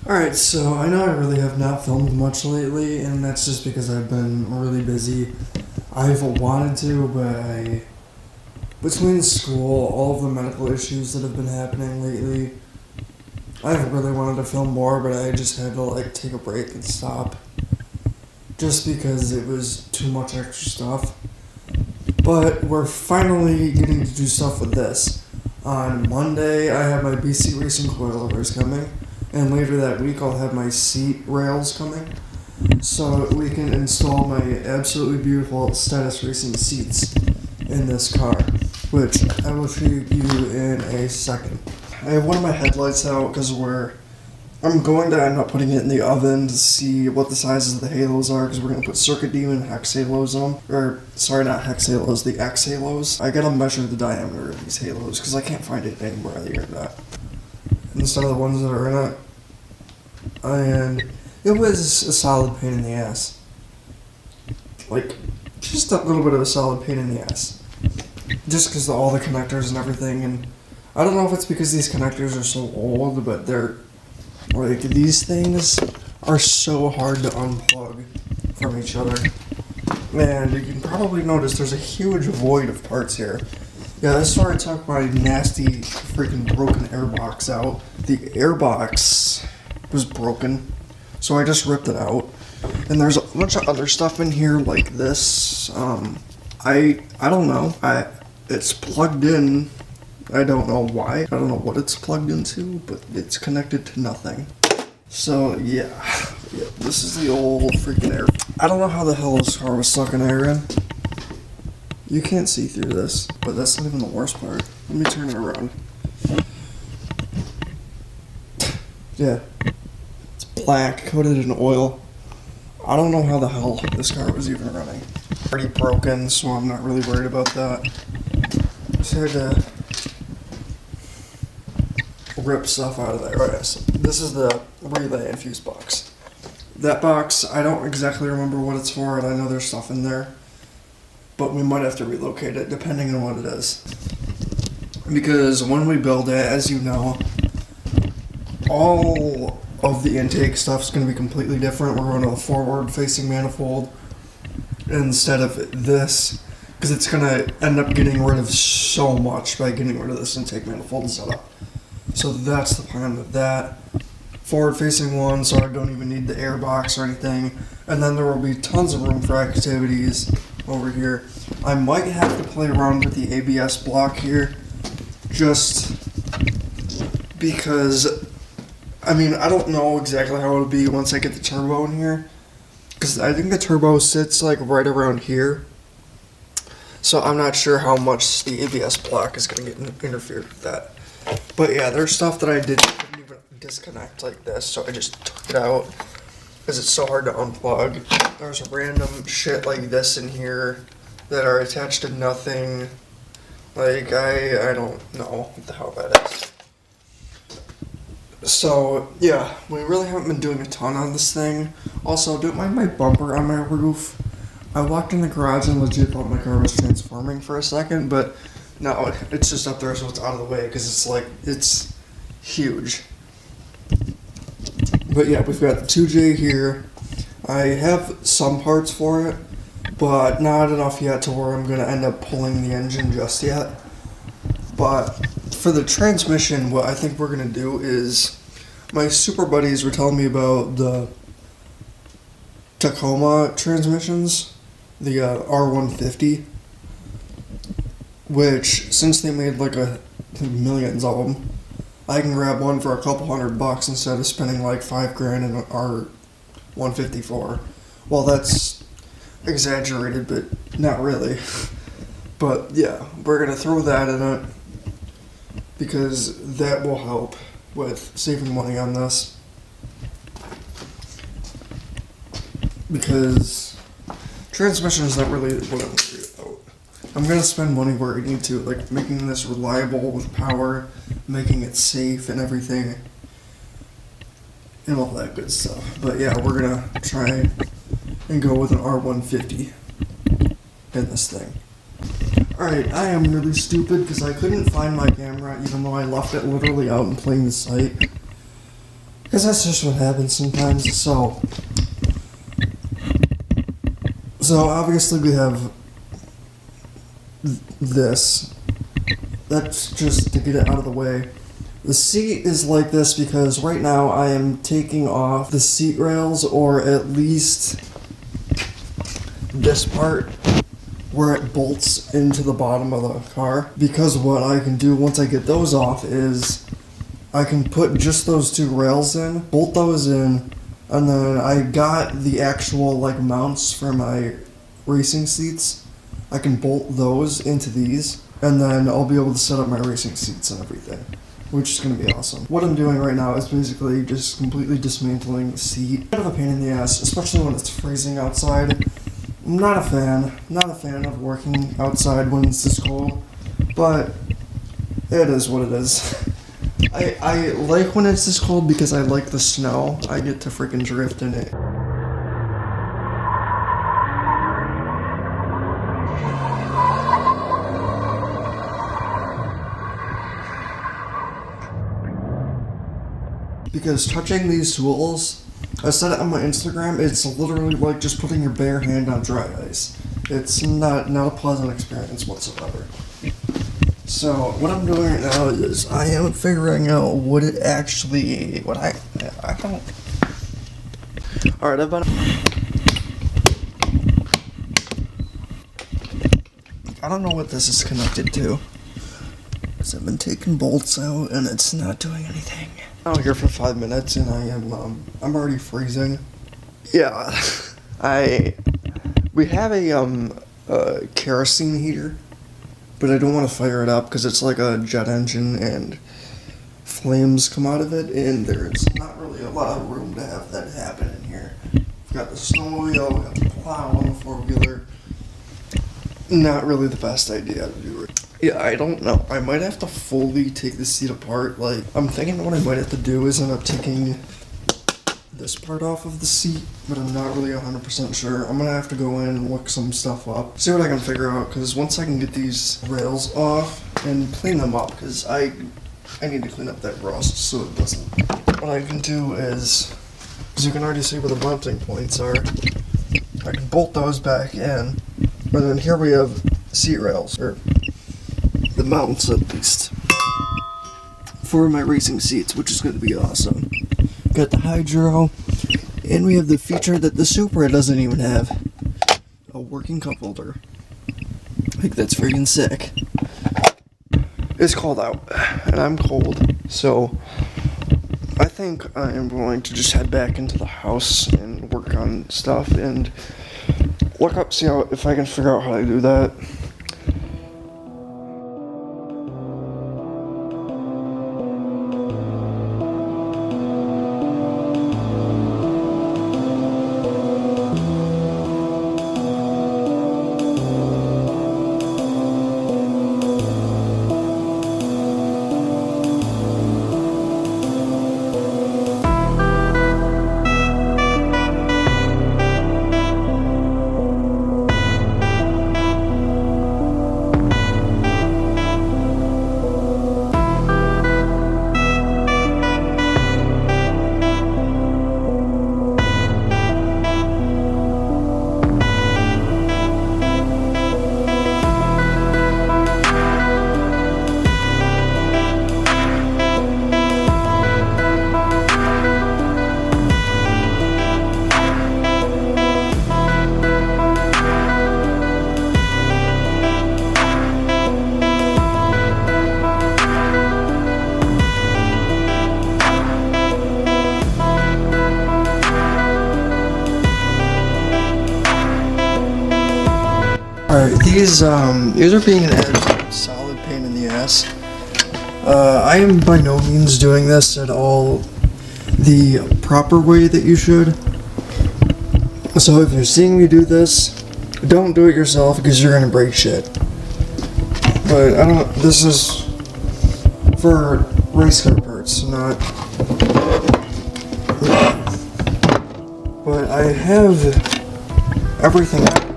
Alright, so I know I really have not filmed much lately, and that's just because I've been really busy. I've wanted to, but between school, all of the medical issues that have been happening lately, I've really wanted to film more, but I just had to take a break and stop. Just because it was too much extra stuff. But we're finally getting to do stuff with this. On Monday, I have my BC Racing coilovers coming. And later that week, I'll have my seat rails coming, so we can install my absolutely beautiful Status Racing seats in this car, which I will show you in a second. I have one of my headlights out because I'm going to end up putting it in the oven to see what the sizes of the halos are, because we're going to put Circuit Demon hex halos on them. Or, sorry, not hex halos, the X halos. I gotta measure the diameter of these halos because I can't find it anywhere on the internet. Instead of the ones that are in it. And it was a solid pain in the ass. Just a little bit of a solid pain in the ass. Just because of all the connectors and everything. And I don't know if it's because these connectors are so old, but these things are so hard to unplug from each other. And you can probably notice there's a huge void of parts here. Yeah, that's where I took my nasty freaking broken airbox out. The airbox was broken, so I just ripped it out. And there's a bunch of other stuff in here like this. I don't know. It's plugged in. I don't know why. I don't know what it's plugged into, but it's connected to nothing. So yeah, this is the old freaking air. I don't know how the hell this car was sucking air in. You can't see through this, but that's not even the worst part. Let me turn it around. Yeah. It's black, coated in oil. I don't know how the hell this car was even running. Pretty broken, so I'm not really worried about that. Just had to rip stuff out of there. Alright, so this is the relay and fuse box. That box, I don't exactly remember what it's for, and I know there's stuff in there. But we might have to relocate it, depending on what it is. Because when we build it, as you know, all of the intake stuff's going to be completely different. We're going to a forward-facing manifold instead of this, because it's going to end up getting rid of so much by getting rid of this intake manifold setup. So that's the plan with that. Forward-facing one, so I don't even need the air box or anything. And then there will be tons of room for activities over here. I might have to play around with the ABS block here, just because, I don't know exactly how it'll be once I get the turbo in here, because I think the turbo sits right around here, so I'm not sure how much the ABS block is going to get interfered with that. But yeah, there's stuff that I couldn't even disconnect like this, so I just took it out because it's so hard to unplug. There's random shit like this in here that are attached to nothing. I don't know what the hell that is. So yeah, we really haven't been doing a ton on this thing. Also, don't mind my bumper on my roof. I walked in the garage and legit thought my car was transforming for a second, but no, it's just up there so it's out of the way because it's huge. But yeah, we've got the 2J here. I have some parts for it, but not enough yet to where I'm going to end up pulling the engine just yet. But for the transmission, what I think we're going to do is, my super buddies were telling me about the Tacoma transmissions, the R150, which, since they made millions of them, I can grab one for a couple $100 instead of spending $5,000 in an R154. Well, that's exaggerated, but not really. But yeah, we're gonna throw that in it because that will help with saving money on this. Because transmission is not really what I'm worried about. I'm gonna spend money where I need to, making this reliable with power, making it safe and everything, and all that good stuff. But yeah, we're gonna try and go with an R150 in this thing. Alright, I am really stupid because I couldn't find my camera even though I left it literally out in plain sight. Because that's just what happens sometimes. So obviously we have this. That's just to get it out of the way. The seat is like this because right now I am taking off the seat rails, or at least this part where it bolts into the bottom of the car. Because what I can do once I get those off is I can put just those two rails in, bolt those in, and then I got the actual like mounts for my racing seats. I can bolt those into these, and then I'll be able to set up my racing seats and everything, which is going to be awesome. What I'm doing right now is basically just completely dismantling the seat. Kind of a pain in the ass, especially when it's freezing outside. I'm not a fan of working outside when it's this cold, but it is what it is. I like when it's this cold because I like the snow. I get to freaking drift in it. Because touching these tools, I said it on my Instagram, it's literally like just putting your bare hand on dry ice. It's not a pleasant experience whatsoever. So what I'm doing right now is I am figuring out what I don't. Alright, I don't know what this is connected to, because I've been taking bolts out and it's not doing anything. I'm out here for 5 minutes and I'm already freezing. Yeah, we have a kerosene heater, but I don't want to fire it up because it's like a jet engine and flames come out of it, and there's not really a lot of room to have that happen in here. We've got the snowmobile, we've got the plow on the four-wheeler. Not really the best idea to do it. Yeah, I don't know. I might have to fully take the seat apart. Like, I'm thinking what I might have to do is end up taking this part off of the seat, but I'm not really 100% sure. I'm gonna have to go in and look some stuff up, see what I can figure out, because once I can get these rails off and clean them up, because I need to clean up that rust so it doesn't. What I can do is, as you can already see where the mounting points are, I can bolt those back in, and then here we have seat rails, or the mounts at least, for my racing seats, which is going to be awesome. Got the hydro, and we have the feature that the Supra doesn't even have, a working cup holder. Like, that's freaking sick. It's cold out, and I'm cold, so I think I am going to just head back into the house and work on stuff and look up, see if I can figure out how to do that. Alright, these are being an absolute solid pain in the ass. I am by no means doing this at all the proper way that you should. So if you're seeing me do this, don't do it yourself because you're gonna break shit. But this is for race car parts, not. But I have everything out here.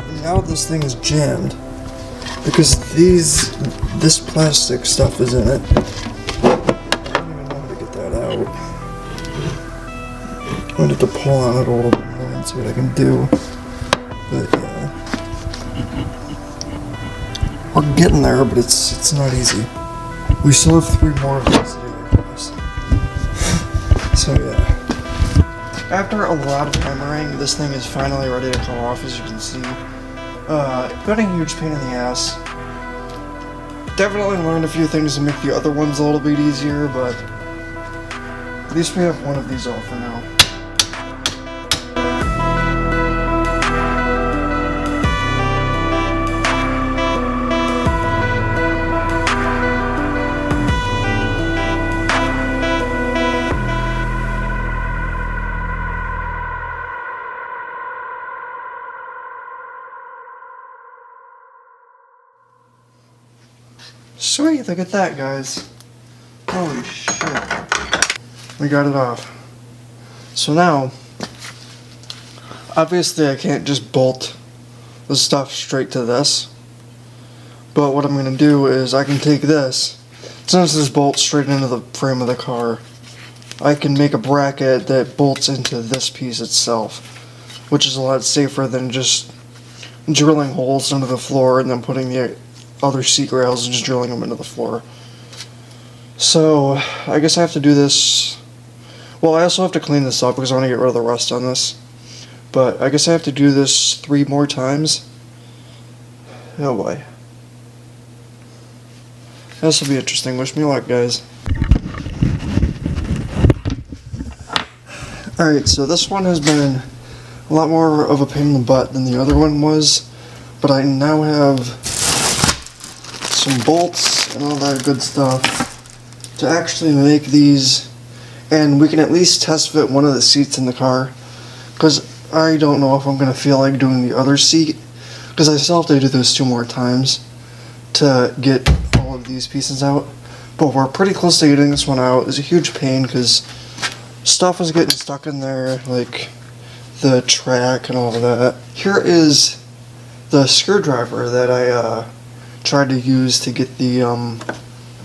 And now this thing is jammed because this plastic stuff is in it. I don't even know how to get that out. wanted to pull on it a little bit more and see what I can do. But yeah. We're getting there, but it's not easy. We still have 3 more of these to do, I promise. So yeah. After a lot of hammering, this thing is finally ready to come off, as you can see. Been a huge pain in the ass. Definitely learned a few things to make the other ones a little bit easier, but at least we have one of these off for now. Sweet, look at that, guys. Holy shit. We got it off. So now, obviously I can't just bolt the stuff straight to this. But what I'm going to do is I can take this, since this bolts straight into the frame of the car, I can make a bracket that bolts into this piece itself, which is a lot safer than just drilling holes into the floor and then putting the other seat rails and just drilling them into the floor. So I guess I have to do this. Well, I also have to clean this up because I want to get rid of the rust on this. But I guess I have to do this 3 more times. Oh boy. This will be interesting. Wish me luck, guys. Alright, so this one has been a lot more of a pain in the butt than the other one was. But I now have some bolts and all that good stuff to actually make these, and we can at least test fit one of the seats in the car, because I don't know if I'm going to feel like doing the other seat, because I still have to do this 2 more times to get all of these pieces out. But we're pretty close to getting this one out. It's a huge pain because stuff was getting stuck in there, like the track and all of that. Here is the screwdriver that I tried to use to get the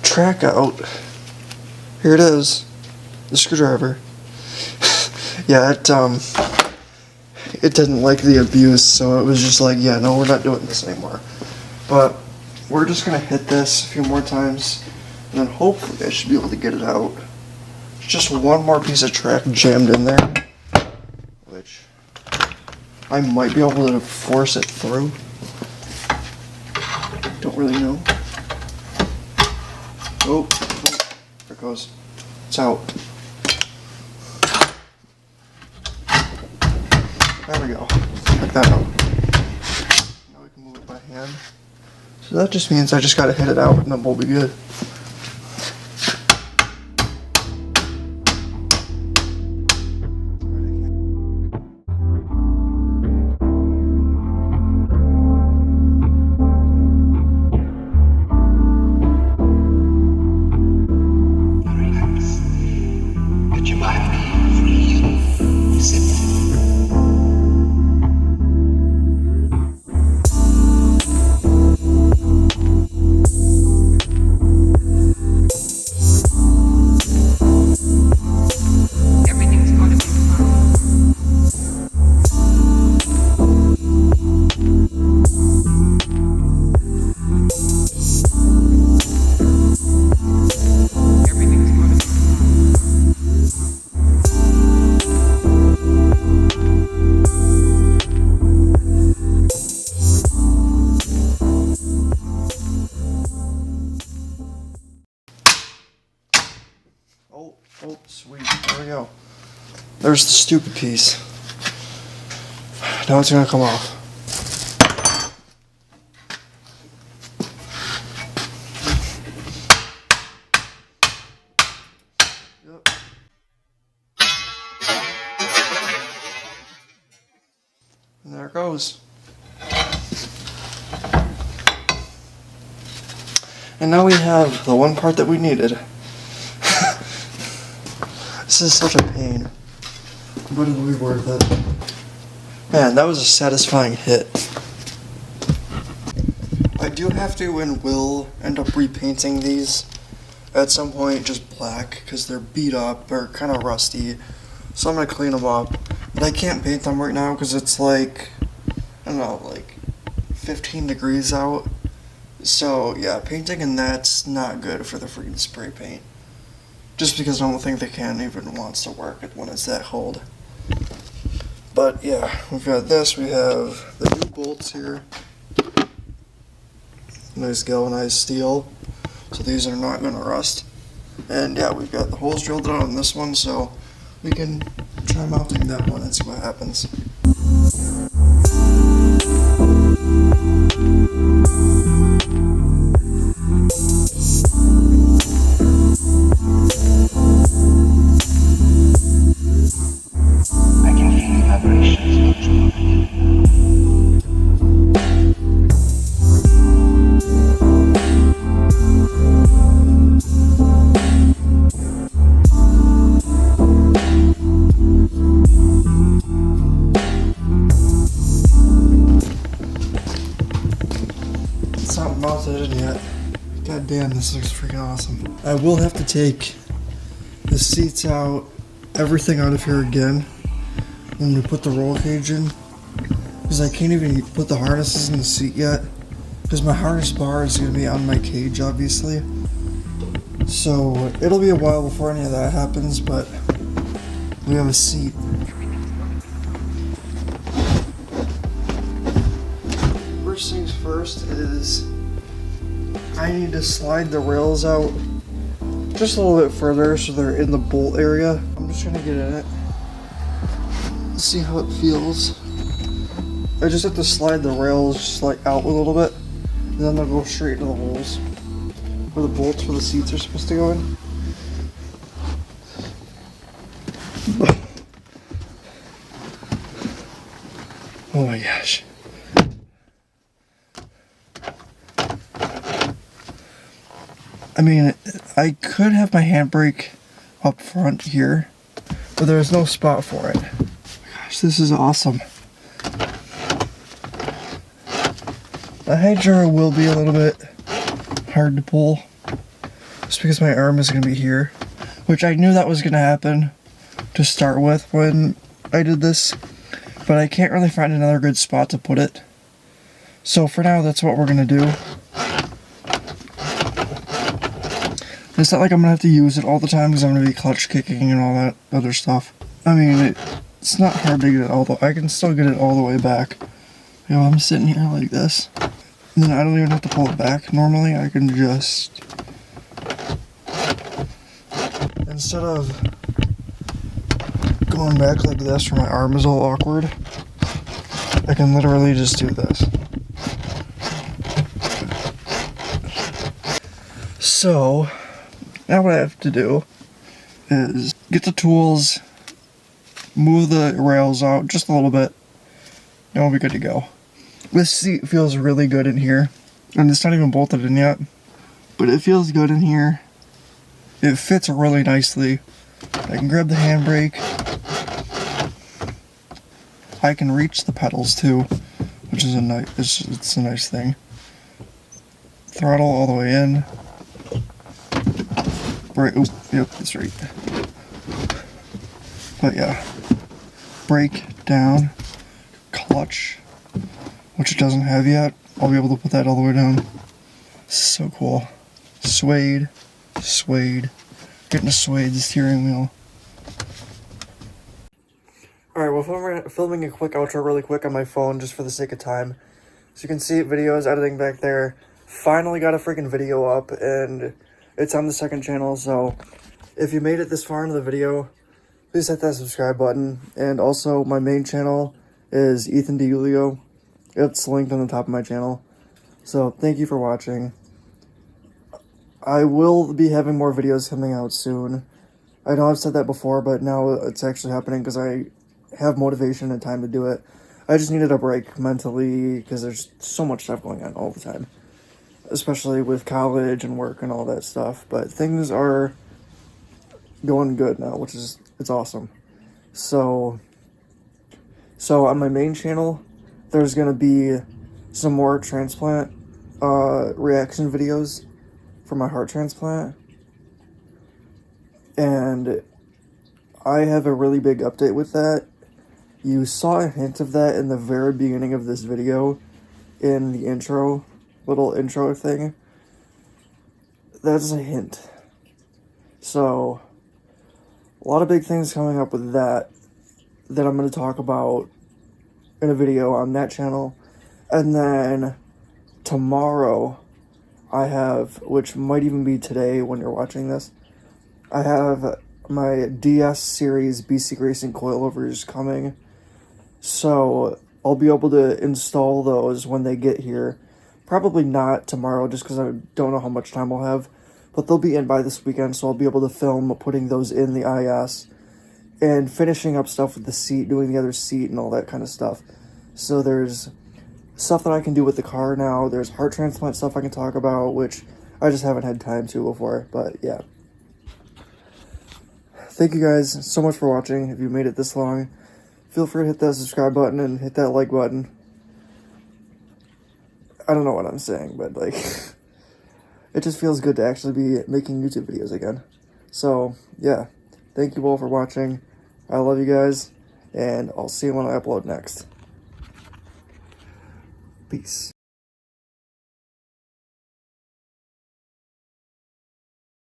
track out. Here it is, the screwdriver. Yeah, it didn't like the abuse, so it was just like, yeah, no, we're not doing this anymore. But we're just gonna hit this a few more times, and then hopefully I should be able to get it out. There's just one more piece of track jammed in there, which I might be able to force it through. Don't really know. Oh, there it goes. It's out. There we go. Check that out. Now we can move it by hand. So that just means I just gotta hit it out and then we'll be good. Oh, sweet. There we go. There's the stupid piece. Now it's gonna come off. Yep. And there it goes. And now we have the one part that we needed. This is such a pain, but it'll be worth it. Man, that was a satisfying hit. I do have to and will end up repainting these at some point, just black, because they're beat up, they're kind of rusty. So I'm gonna clean them up. But I can't paint them right now because it's like, I don't know, like 15 degrees out. So yeah, painting and that's not good for the freaking spray paint. Just because I don't think the can even wants to work when it's that cold. But yeah, we've got this. We have the new bolts here. Nice galvanized steel. So these are not going to rust. And yeah, we've got the holes drilled out on this one, so we can try mounting that one and see what happens. I can feel the vibrations of the It's not mounted in yet. God damn, this looks freaking awesome. I will have to take the seats out, everything out of here again when we put the roll cage in. Because I can't even put the harnesses in the seat yet. Because my harness bar is going to be on my cage, obviously. So it'll be a while before any of that happens, but we have a seat. First things first is I need to slide the rails out just a little bit further so they're in the bolt area. I'm just gonna get in it, see how it feels. I just have to slide the rails just like out a little bit, and then they'll go straight into the holes where the bolts for the seats are supposed to go in. Oh my gosh. I mean, I could have my handbrake up front here, but there's no spot for it. Gosh, this is awesome. The hydro will be a little bit hard to pull, just because my arm is going to be here, which I knew that was going to happen to start with when I did this, but I can't really find another good spot to put it. So for now, that's what we're going to do. It's not like I'm going to have to use it all the time because I'm going to be clutch kicking and all that other stuff. I mean, it's not hard to get it all the way. I can still get it all the way back. You know, I'm sitting here like this. And then I don't even have to pull it back. Normally, I can just... Instead of going back like this where my arm is all awkward, I can literally just do this. So... now what I have to do is get the tools, move the rails out just a little bit, and we'll be good to go. This seat feels really good in here, and it's not even bolted in yet, but it feels good in here. It fits really nicely. I can grab the handbrake. I can reach the pedals too, which is it's a nice thing. Throttle all the way in. Right, oh, yep, that's right. But yeah, brake down, clutch, which it doesn't have yet. I'll be able to put that all the way down. So cool. Suede, getting a suede steering wheel. Alright, well, filming a quick outro really quick on my phone just for the sake of time. So you can see videos editing back there. Finally got a freaking video up, and it's on the second channel, so if you made it this far into the video, please hit that subscribe button. And also, my main channel is Ethan DiUlio. It's linked on the top of my channel. So, thank you for watching. I will be having more videos coming out soon. I know I've said that before, but now it's actually happening because I have motivation and time to do it. I just needed a break mentally because there's so much stuff going on all the time, especially with college and work and all that stuff. But things are going good now, which is, it's awesome. So on my main channel, there's going to be some more transplant reaction videos for my heart transplant. And I have a really big update with that. You saw a hint of that in the very beginning of this video, in the intro, little intro thing. That's a hint. So, a lot of big things coming up with that I'm going to talk about in a video on that channel. And then tomorrow, I have, which might even be today when you're watching this, I have my DS series BC Racing coilovers coming. So I'll be able to install those when they get here. Probably not tomorrow just because I don't know how much time I'll have. But they'll be in by this weekend, so I'll be able to film putting those in the IS. And finishing up stuff with the seat, doing the other seat and all that kind of stuff. So there's stuff that I can do with the car now. There's heart transplant stuff I can talk about, which I just haven't had time to before. But yeah. Thank you guys so much for watching. If you made it this long, feel free to hit that subscribe button and hit that like button. I don't know what I'm saying, but like, it just feels good to actually be making YouTube videos again. So yeah, thank you all for watching. I love you guys, and I'll see you when I upload next. Peace.